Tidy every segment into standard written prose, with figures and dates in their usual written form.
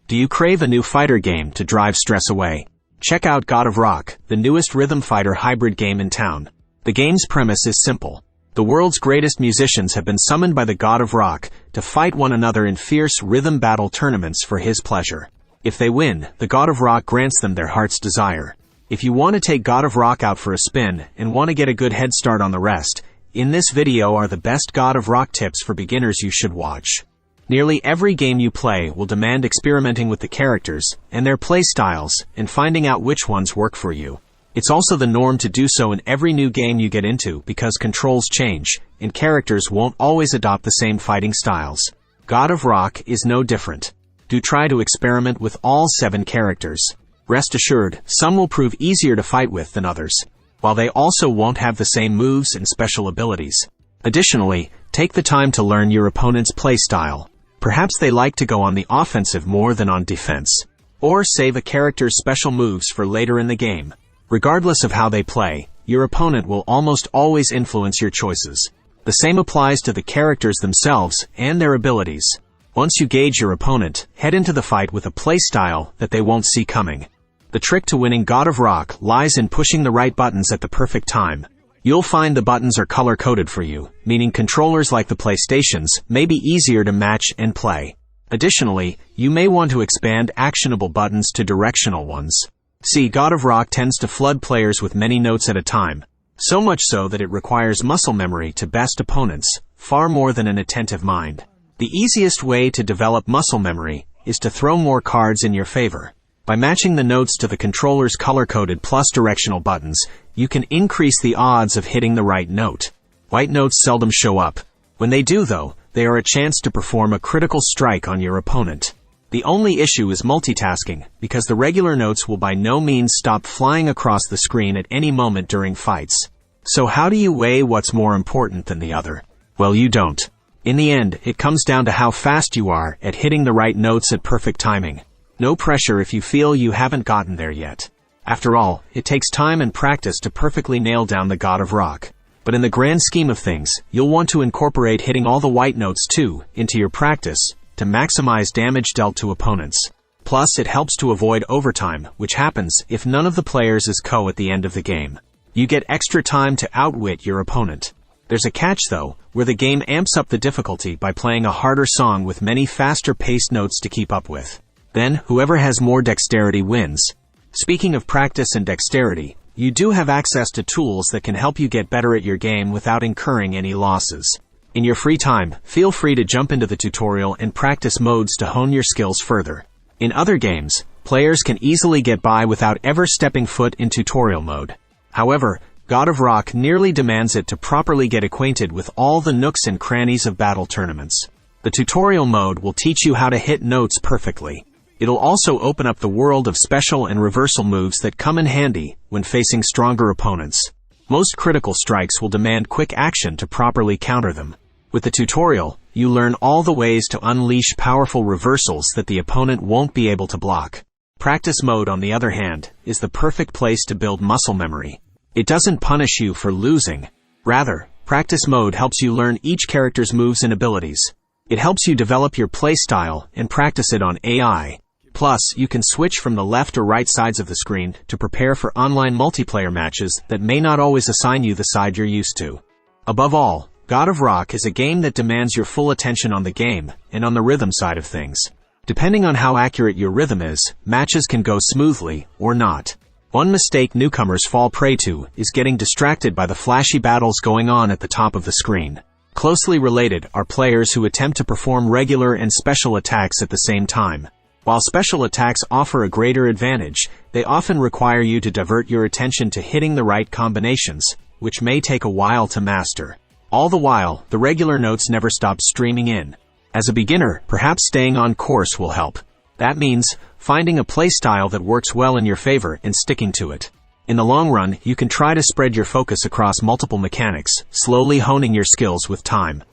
Do you crave a new fighter game to drive stress away? Check out God of Rock, the newest rhythm fighter hybrid game in town. The game's premise is simple. The world's greatest musicians have been summoned by the God of Rock to fight one another in fierce rhythm battle tournaments for his pleasure. If they win, the God of Rock grants them their heart's desire. If you want to take God of Rock out for a spin and want to get a good head start on the rest, in this video are the best God of Rock tips for beginners you should watch. Nearly every game you play will demand experimenting with the characters and their play styles and finding out which ones work for you. It's also the norm to do so in every new game you get into because controls change and characters won't always adopt the same fighting styles. God of Rock is no different. Do try to experiment with all 7 characters. Rest assured, some will prove easier to fight with than others, while they also won't have the same moves and special abilities. Additionally, take the time to learn your opponent's play style. Perhaps they like to go on the offensive more than on defense, or save a character's special moves for later in the game. Regardless of how they play, your opponent will almost always influence your choices. The same applies to the characters themselves and their abilities. Once you gauge your opponent, head into the fight with a play style that they won't see coming. The trick to winning God of Rock lies in pushing the right buttons at the perfect time. You'll find the buttons are color-coded for you, meaning controllers like the PlayStation's may be easier to match and play. Additionally, you may want to expand actionable buttons to directional ones. See, God of Rock tends to flood players with many notes at a time, so much so that it requires muscle memory to best opponents, far more than an attentive mind. The easiest way to develop muscle memory is to throw more cards in your favor. By matching the notes to the controller's color-coded plus directional buttons, you can increase the odds of hitting the right note. White notes seldom show up. When they do, though, they are a chance to perform a critical strike on your opponent. The only issue is multitasking, because the regular notes will by no means stop flying across the screen at any moment during fights. So how do you weigh what's more important than the other? Well, you don't. In the end, it comes down to how fast you are at hitting the right notes at perfect timing. No pressure if you feel you haven't gotten there yet. After all, it takes time and practice to perfectly nail down the God of Rock. But in the grand scheme of things, you'll want to incorporate hitting all the white notes too into your practice to maximize damage dealt to opponents. Plus, it helps to avoid overtime, which happens if none of the players is KO at the end of the game. You get extra time to outwit your opponent. There's a catch though, where the game amps up the difficulty by playing a harder song with many faster-paced notes to keep up with. Then, whoever has more dexterity wins. Speaking of practice and dexterity, you do have access to tools that can help you get better at your game without incurring any losses. In your free time, feel free to jump into the tutorial and practice modes to hone your skills further. In other games, players can easily get by without ever stepping foot in tutorial mode. However, God of Rock nearly demands it to properly get acquainted with all the nooks and crannies of battle tournaments. The tutorial mode will teach you how to hit notes perfectly. It'll also open up the world of special and reversal moves that come in handy when facing stronger opponents. Most critical strikes will demand quick action to properly counter them. With the tutorial, you learn all the ways to unleash powerful reversals that the opponent won't be able to block. Practice mode, on the other hand, is the perfect place to build muscle memory. It doesn't punish you for losing. Rather, practice mode helps you learn each character's moves and abilities. It helps you develop your play style and practice it on AI. Plus, you can switch from the left or right sides of the screen to prepare for online multiplayer matches that may not always assign you the side you're used to. Above all, God of Rock is a game that demands your full attention on the game and on the rhythm side of things. Depending on how accurate your rhythm is, matches can go smoothly or not. One mistake newcomers fall prey to is getting distracted by the flashy battles going on at the top of the screen. Closely related are players who attempt to perform regular and special attacks at the same time. While special attacks offer a greater advantage, they often require you to divert your attention to hitting the right combinations, which may take a while to master. All the while, the regular notes never stop streaming in. As a beginner, perhaps staying on course will help. That means finding a playstyle that works well in your favor and sticking to it. In the long run, you can try to spread your focus across multiple mechanics, slowly honing your skills with time.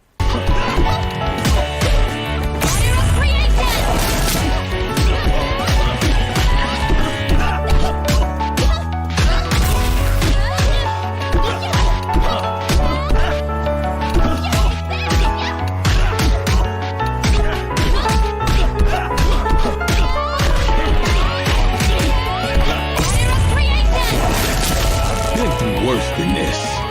worse than this.